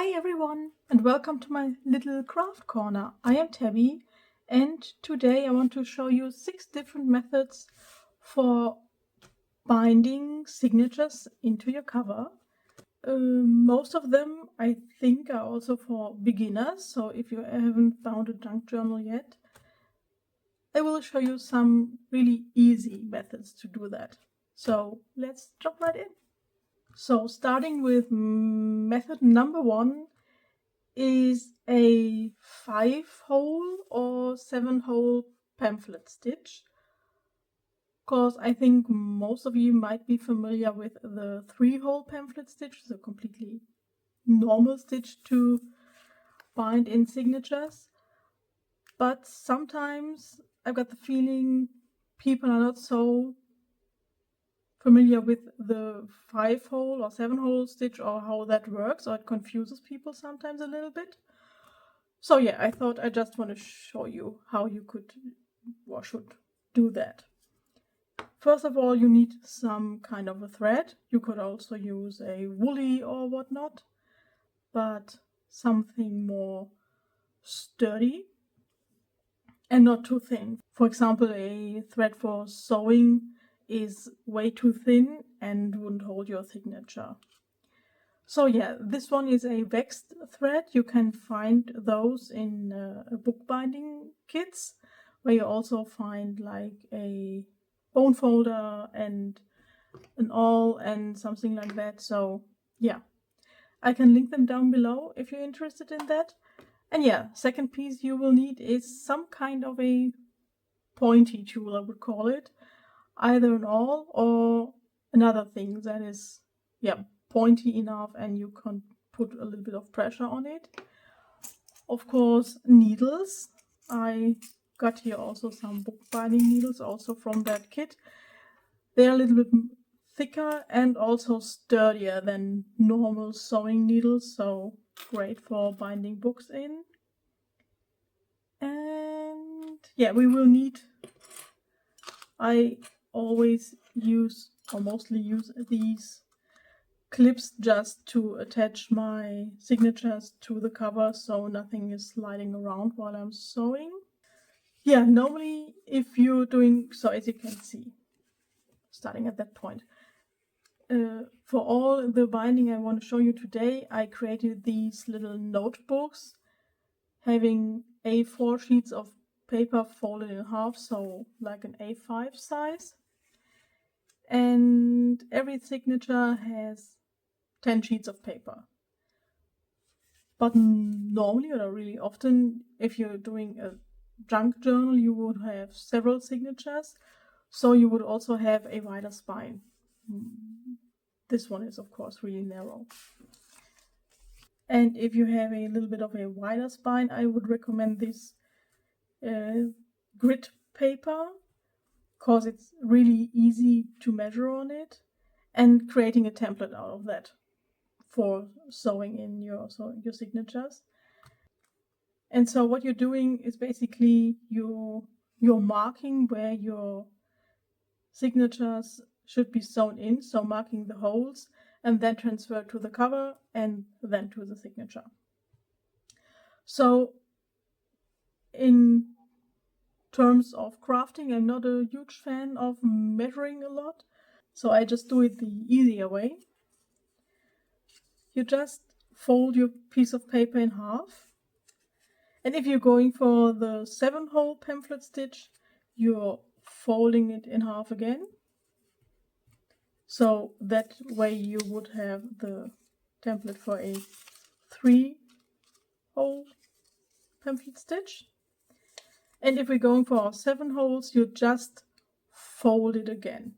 Hi everyone and welcome to my little craft corner. I am Tabby and today I want to show you 6 different methods for binding signatures into your cover. Most of them I think are also for beginners, so if you haven't found a junk journal yet, I will show you some really easy methods to do that. So let's jump right in. So starting with method number 1 is a 5-hole or 7-hole pamphlet stitch. Of course, I think most of you might be familiar with the 3-hole pamphlet stitch, the completely normal stitch to bind in signatures. But sometimes I've got the feeling people are not so familiar with the 5-hole or 7-hole stitch or how that works, or it confuses people sometimes a little bit. So yeah, I thought I just want to show you how you could or should do that. First of all, you need some kind of a thread. You could also use a woolly or whatnot, but something more sturdy and not too thin. For example, a thread for sewing is way too thin and wouldn't hold your signature. So yeah, this one is a waxed thread. You can find those in bookbinding kits, where you also find like a bone folder and an awl and something like that. So yeah, I can link them down below if you're interested in that. And yeah, second piece you will need is some kind of a pointy tool, I would call it. Either an awl or another thing that is, yeah, pointy enough and you can put a little bit of pressure on it. Of course, needles. I got here also some bookbinding needles also from that kit. They're a little bit thicker and also sturdier than normal sewing needles, so great for binding books in. And yeah, we will need, I always use or mostly use these clips just to attach my signatures to the cover so nothing is sliding around while I'm sewing. Yeah, normally if you're doing, so as you can see, starting at that point, for all the binding I want to show you today, I created these little notebooks having A4 sheets of paper folded in half, so like an A5 size. And every signature has 10 sheets of paper. But normally, or really often, if you're doing a junk journal, you would have several signatures, so you would also have a wider spine. This one is, of course, really narrow. And if you have a little bit of a wider spine, I would recommend this grit paper, because it's really easy to measure on it, and creating a template out of that for sewing in your signatures. And so what you're doing is basically you're marking where your signatures should be sewn in, so marking the holes and then transfer to the cover and then to the signature. So in terms of crafting, I'm not a huge fan of measuring a lot, so I just do it the easier way. You just fold your piece of paper in half. And if you're going for the 7-hole pamphlet stitch, you're folding it in half again. So that way you would have the template for a 3-hole pamphlet stitch. And if we're going for our 7 holes, you just fold it again.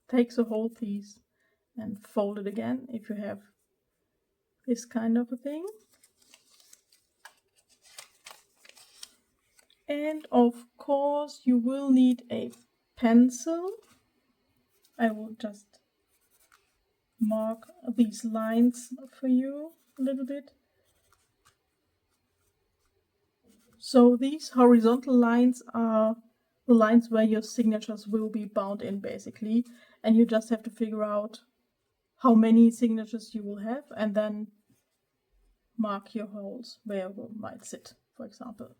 Take the whole piece and fold it again if you have this kind of a thing. And of course you will need a pencil. I will just mark these lines for you a little bit. So these horizontal lines are the lines where your signatures will be bound in, basically, and you just have to figure out how many signatures you will have and then mark your holes where you might sit, for example.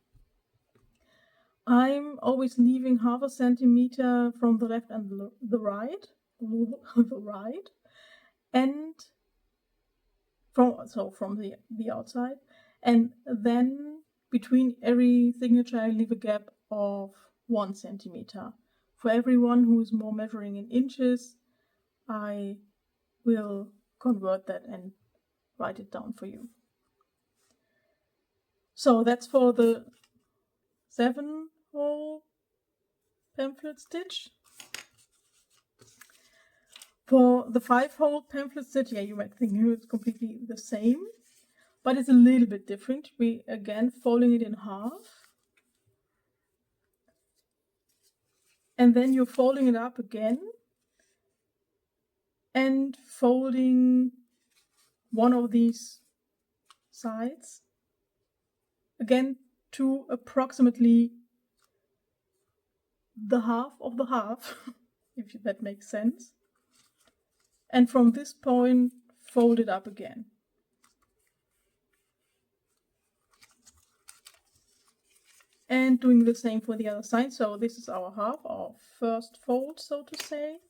I'm always leaving 1/2 centimeter from the left and the right, and from the outside, and then between every signature I leave a gap of 1 centimeter. For everyone who is more measuring in inches, I will convert that and write it down for you. So that's for the 7-hole pamphlet stitch. For the 5-hole pamphlet stitch, yeah, you might think it's completely the same, but it's a little bit different. We again folding it in half, and then you're folding it up again and folding one of these sides again to approximately the half of the half, if that makes sense. And from this point, fold it up again. And doing the same for the other side. So this is our half, our first fold, so to say.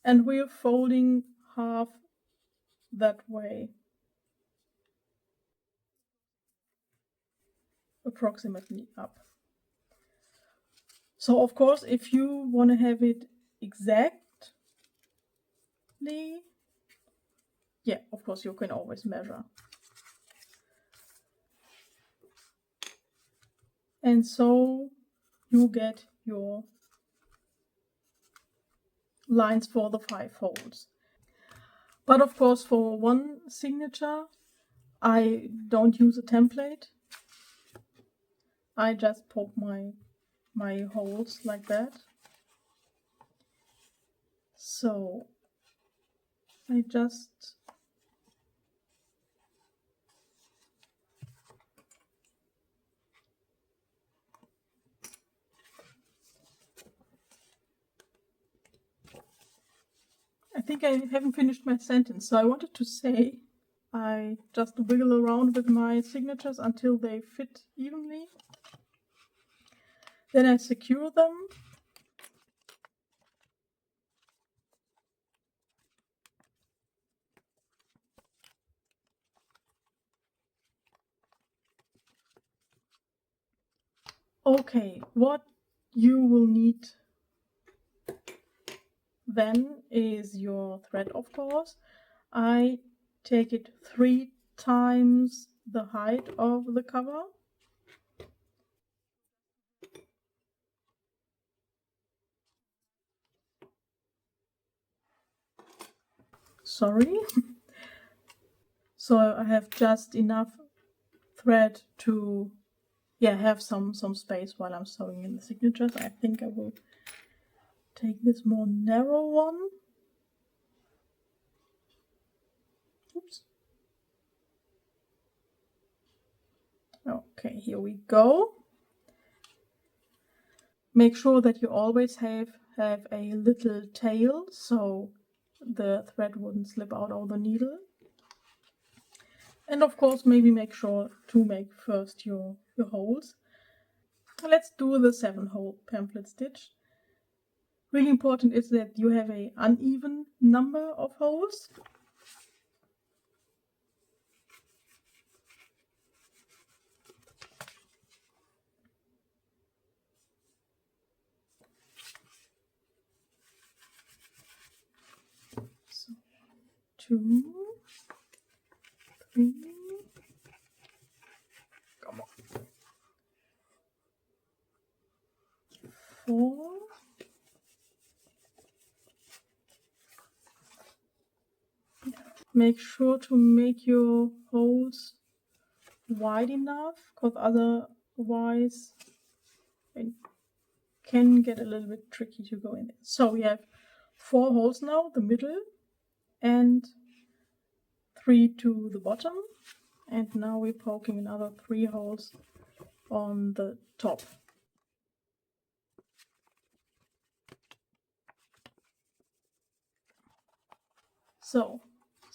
And we're folding half that way, approximately up. So of course, if you want to have it exactly, yeah, of course you can always measure. And so you get your lines for the 5 folds. But of course, for one signature, I don't use a template. I just poke my holes like that. So I just I think I haven't finished my sentence. So I wanted to say I just wiggle around with my signatures until they fit evenly. Then I secure them. Okay, what you will need then is your thread, of course. I take it 3 times the height of the cover. Sorry. So I have just enough thread to have some space while I'm sewing in the signatures. I think I will take this more narrow one. Oops. Okay, here we go. Make sure that you always have a little tail so the thread wouldn't slip out of the needle. And of course, maybe make sure to make first your holes. Let's do the 7-hole pamphlet stitch. Really important is that you have an uneven number of holes. So 2, 3, come on, 4, 5. Make sure to make your holes wide enough, because otherwise it can get a little bit tricky to go in there. So we have 4 holes now, the middle, and 3 to the bottom. And now we're poking another 3 holes on the top. So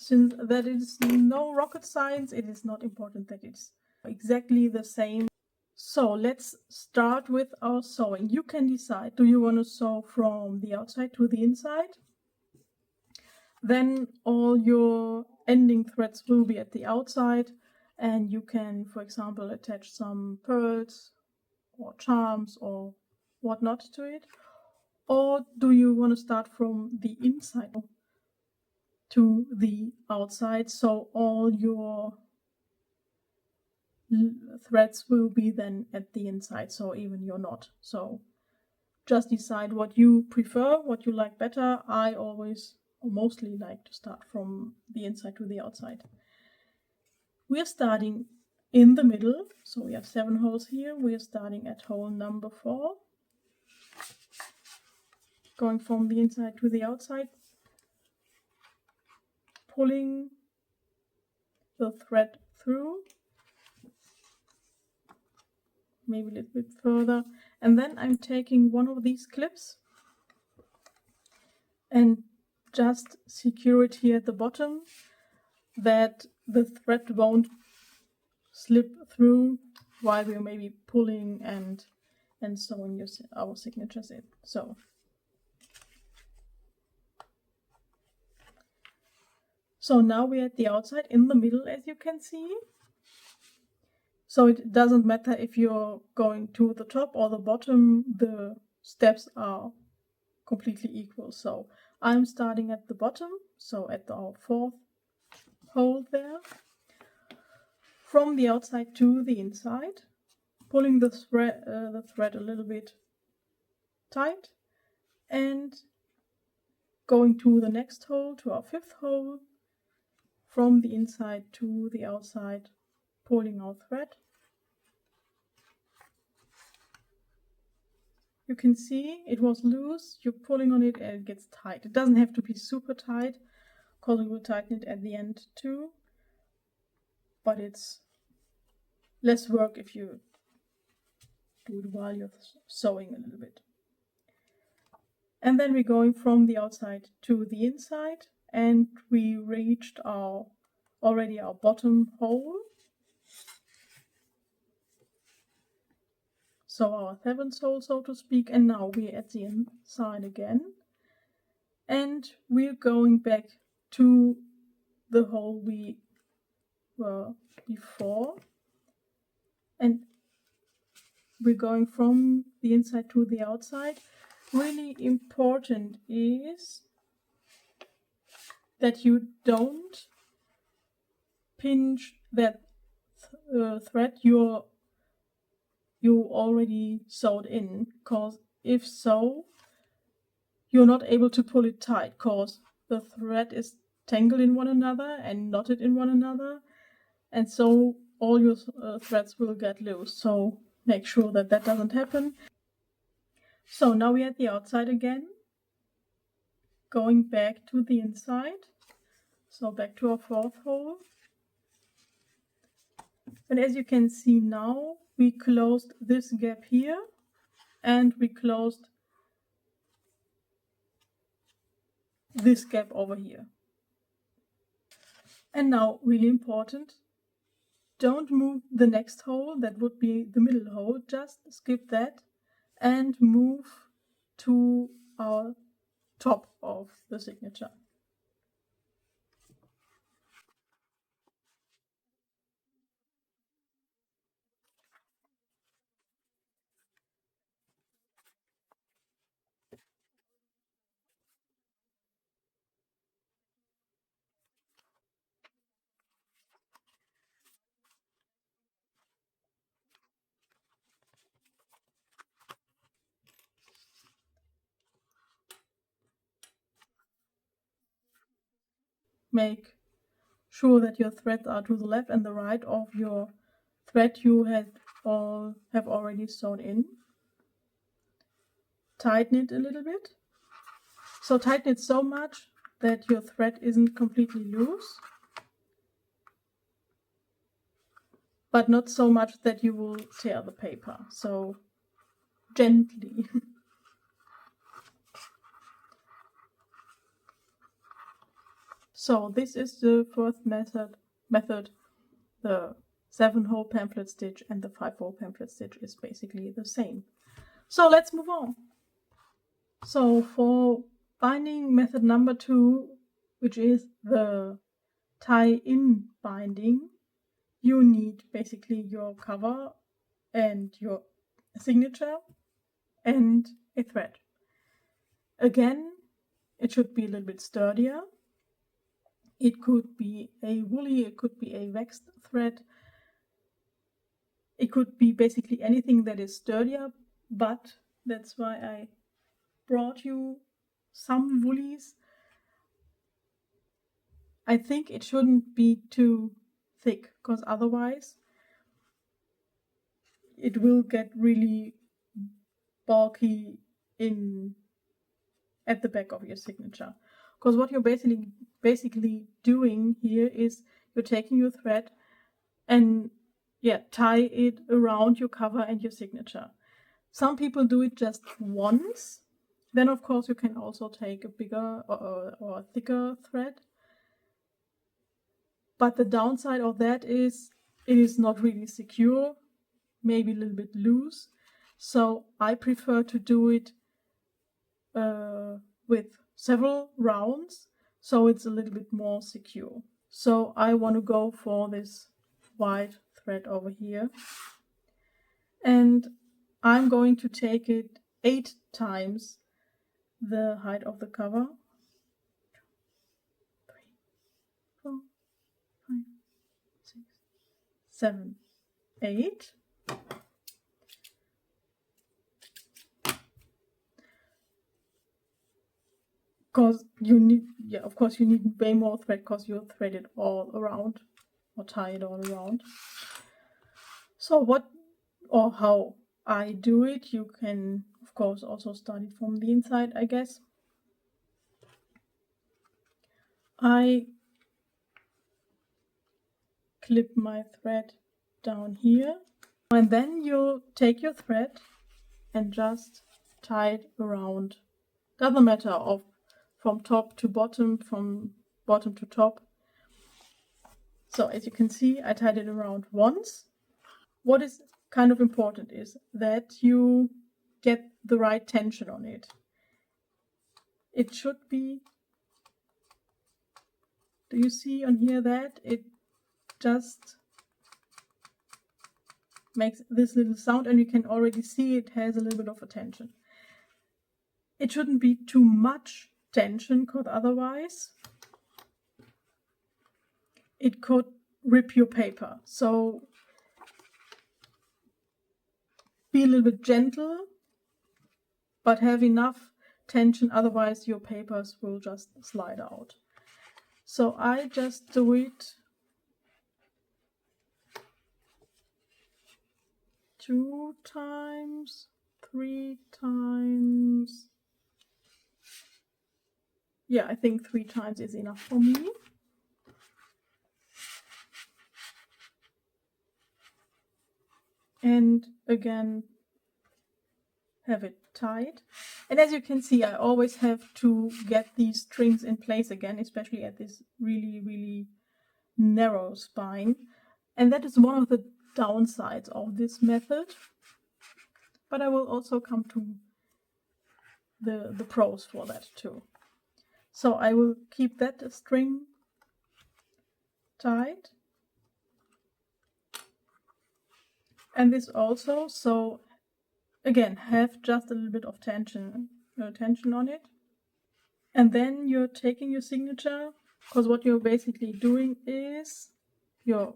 since that is no rocket science, it is not important that it's exactly the same. So let's start with our sewing. You can decide, do you want to sew from the outside to the inside? Then all your ending threads will be at the outside, and you can, for example, attach some pearls or charms or whatnot to it. Or do you want to start from the inside to the outside, so all your threads will be then at the inside, so even your knot. So just decide what you prefer, what you like better. I always or mostly like to start from the inside to the outside. We are starting in the middle, so we have 7 holes here. We are starting at hole number 4, going from the inside to the outside, pulling the thread through, maybe a little bit further, and then I'm taking one of these clips and just secure it here at the bottom, that the thread won't slip through while we're maybe pulling and sewing our signatures in. So now we're at the outside in the middle, as you can see. So it doesn't matter if you're going to the top or the bottom, the steps are completely equal. So I'm starting at the bottom, so at our 4th hole there, from the outside to the inside, pulling the thread a little bit tight, and going to the next hole, to our 5th hole, from the inside to the outside, pulling our thread. You can see it was loose, you're pulling on it and it gets tight. It doesn't have to be super tight, because we will tighten it at the end too, but it's less work if you do it while you're sewing a little bit. And then we're going from the outside to the inside, and we reached already our bottom hole. So our 7th hole, so to speak, and now we're at the inside again. And we're going back to the hole we were before. And we're going from the inside to the outside. Really important is that you don't pinch that thread you already sewed in, because if so, you're not able to pull it tight, because the thread is tangled in one another and knotted in one another, and so all your threads will get loose. So make sure that that doesn't happen. So now we're at the outside again, going back to the inside, so back to our 4th hole. And as you can see now, we closed this gap here, and we closed this gap over here. And now, really important, don't move the next hole, that would be the middle hole, just skip that and move to our top of the signature. Make sure that your threads are to the left and the right of your thread you have already sewn in. Tighten it a little bit. So tighten it so much that your thread isn't completely loose, but not so much that you will tear the paper. So gently. So this is the first method. The 7-hole pamphlet stitch and the 5-hole pamphlet stitch is basically the same. So let's move on. So for binding method number 2, which is the tie-in binding, you need basically your cover and your signature and a thread. Again, it should be a little bit sturdier. It could be a woolly, it could be a waxed thread. It could be basically anything that is sturdier, but that's why I brought you some woolies. I think it shouldn't be too thick, because otherwise it will get really bulky at the back of your signature. Because what you're basically doing here is you're taking your thread and tie it around your cover and your signature. Some people do it just once. Then of course you can also take a bigger or thicker thread. But the downside of that is it is not really secure, maybe a little bit loose. So I prefer to do it with several rounds, so it's a little bit more secure. So I want to go for this white thread over here, and I'm going to take it 8 times the height of the cover. 3, 4, 5, 6, 7, 8. Because you need, of course you need way more thread because you thread it all around or tie it all around. So how I do it, you can of course also start it from the inside, I guess. I clip my thread down here, and then you take your thread and just tie it around. Doesn't matter from top to bottom, from bottom to top. So as you can see, I tied it around once. What is kind of important is that you get the right tension on it. It should be, do you see on here that it just makes this little sound, and you can already see it has a little bit of a tension. It shouldn't be too much tension, because otherwise it could rip your paper. So be a little bit gentle, but have enough tension, otherwise your papers will just slide out. So I just do it 2 times, 3 times. Yeah, I think 3 times is enough for me. And again, have it tied. And as you can see, I always have to get these strings in place again, especially at this really, really narrow spine. And that is one of the downsides of this method. But I will also come to the pros for that too. So I will keep that string tied. And this also, so again, have just a little bit of tension on it. And then you're taking your signature, because what you're basically doing is you're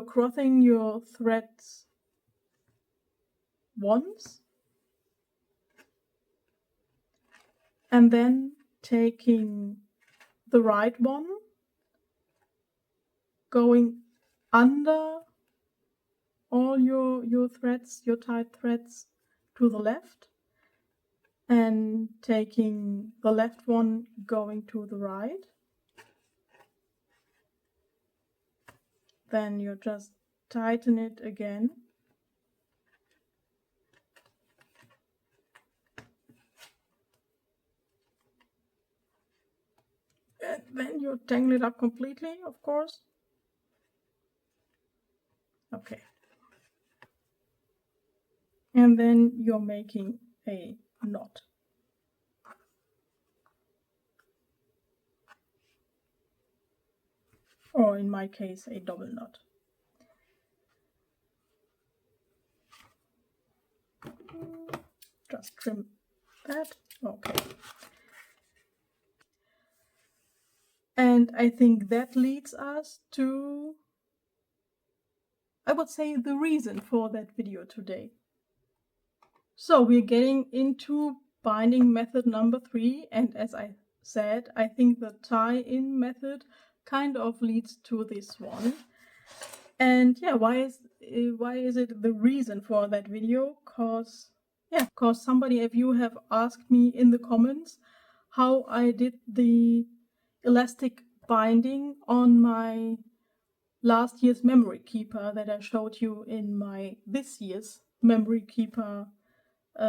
crossing your threads once, and then taking the right one, going under all your threads, your tied threads, to the left, and taking the left one, going to the right. Then you just tighten it again. then you tangle it up completely, of course. Okay. And then you're making a knot. Or in my case, a double knot. Just trim that. Okay. And I think that leads us to, I would say, the reason for that video today. So we're getting into binding method number 3, and as I said, I think the tie-in method kind of leads to this one. And yeah, why is it the reason for that video? Cause somebody of you have asked me in the comments how I did the elastic binding on my last year's memory keeper that I showed you in my this year's memory keeper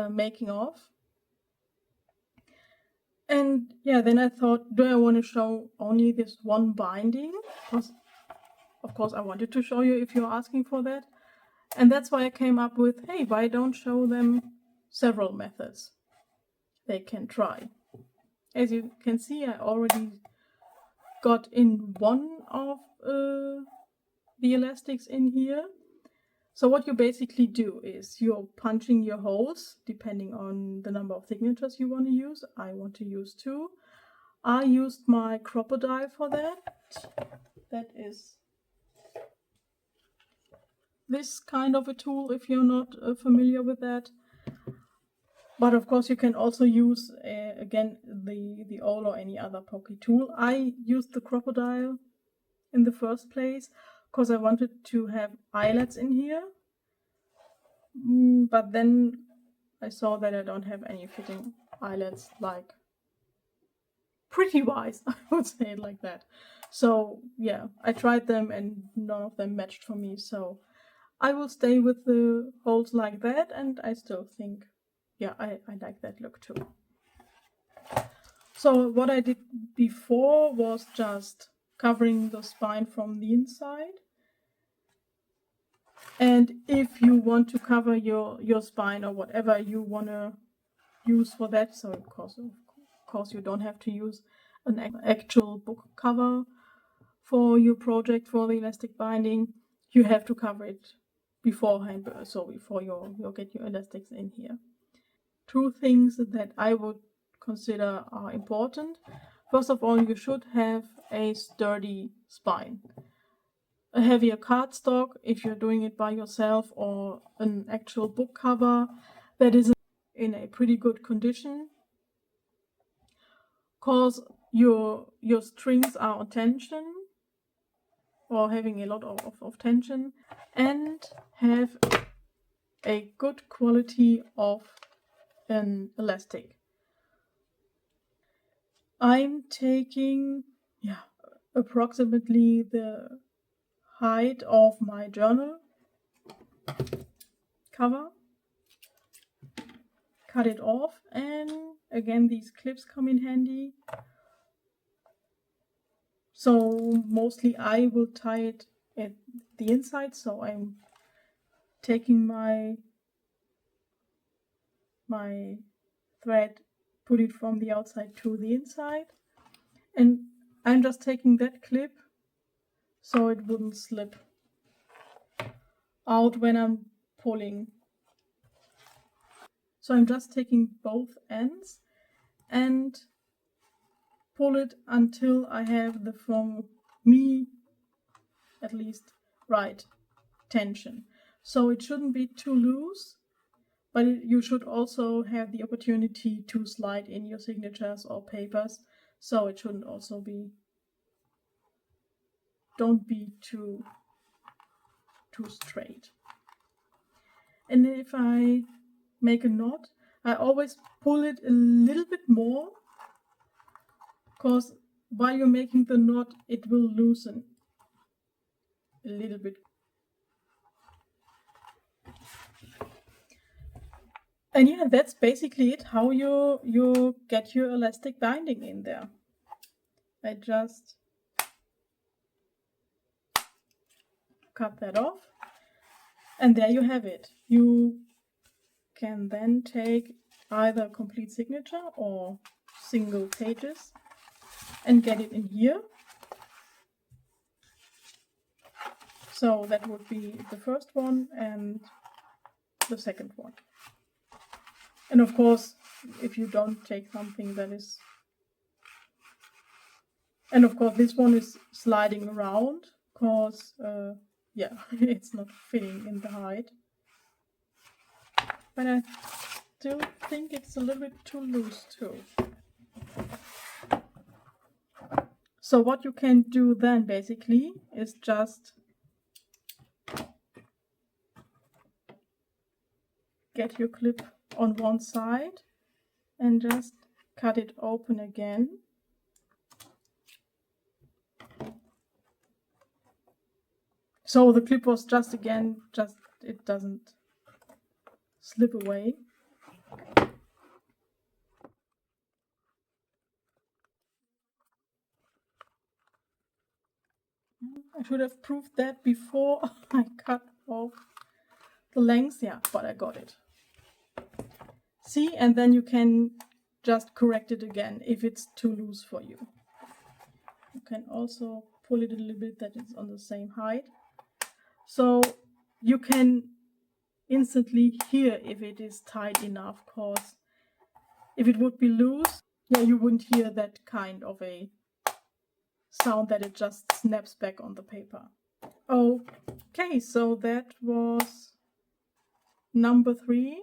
making of. And yeah, then I thought, do I want to show only this one binding? Because of course I wanted to show you if you're asking for that. And that's why I came up with, hey, why don't show them several methods they can try. As you can see, I already got in one of the elastics in here. So what you basically do is you're punching your holes depending on the number of signatures you want to use. I want to use 2. I used my crocodile for that. That is this kind of a tool if you're not familiar with that. But of course you can also use, again, the awl or any other pokey tool. I used the crocodile in the first place because I wanted to have eyelets in here. But then I saw that I don't have any fitting eyelets, like pretty wise, I would say it like that. So yeah, I tried them and none of them matched for me. So I will stay with the holes like that, and I still think, yeah, I like that look too. So what I did before was just covering the spine from the inside. And if you want to cover your spine or whatever you want to use for that, so of course you don't have to use an actual book cover for your project for the elastic binding, you have to cover it beforehand, so before you get your elastics in here. 2 things that I would consider are important. First of all, you should have a sturdy spine. A heavier cardstock, if you're doing it by yourself, or an actual book cover that is in a pretty good condition, cause your strings are on tension or having a lot of tension, and have a good quality of an elastic. I'm taking approximately the height of my journal cover, cut it off, and again these clips come in handy. So mostly I will tie it at the inside, so I'm taking my thread, put it from the outside to the inside, and I'm just taking that clip so it wouldn't slip out when I'm pulling. So I'm just taking both ends and pull it until I have the, from me at least, right tension. So it shouldn't be too loose, but you should also have the opportunity to slide in your signatures or papers, so it shouldn't also be, don't be too straight. And if I make a knot, I always pull it a little bit more, because while you're making the knot it will loosen a little bit. And yeah, that's basically it, how you get your elastic binding in there. I just cut that off, and there you have it. You can then take either complete signature or single pages and get it in here. So that would be the first one and the second one. And of course, if you don't take something that is... And of course, this one is sliding around because, yeah, it's not fitting in the height. But I still think it's a little bit too loose too. So what you can do then basically is just get your clip on one side and just cut it open again. So the clip was just it doesn't slip away. I should have proved that before I cut off the length, yeah, but I got it. See, and then you can just correct it again if it's too loose for you. You can also pull it a little bit that it's on the same height. So you can instantly hear if it is tight enough, because if it would be loose, yeah, you wouldn't hear that kind of a sound that it just snaps back on the paper. Okay, so that was number 3.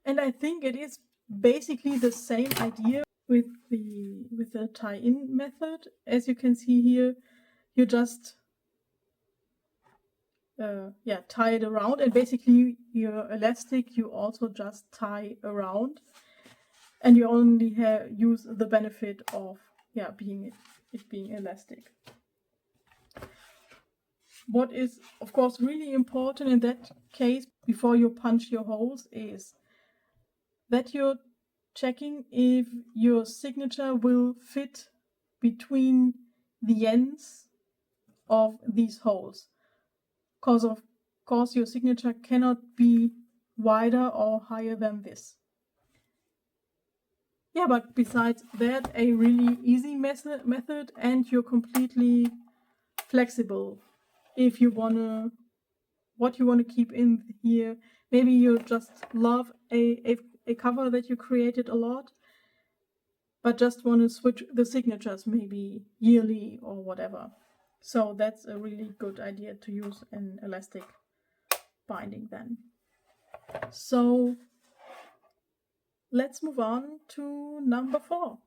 And I think it is basically the same idea with the tie-in method. As you can see here, you just tie it around, and basically your elastic you also just tie around, and you only use the benefit of being elastic. What is of course really important in that case before you punch your holes is that you're checking if your signature will fit between the ends of these holes. Because of course your signature cannot be wider or higher than this. Yeah, but besides that, a really easy method, and you're completely flexible if you wanna what you want to keep in here. Maybe you just love a cover that you created a lot, but just want to switch the signatures maybe yearly or whatever. So that's a really good idea to use an elastic binding then. So let's move on to number 4.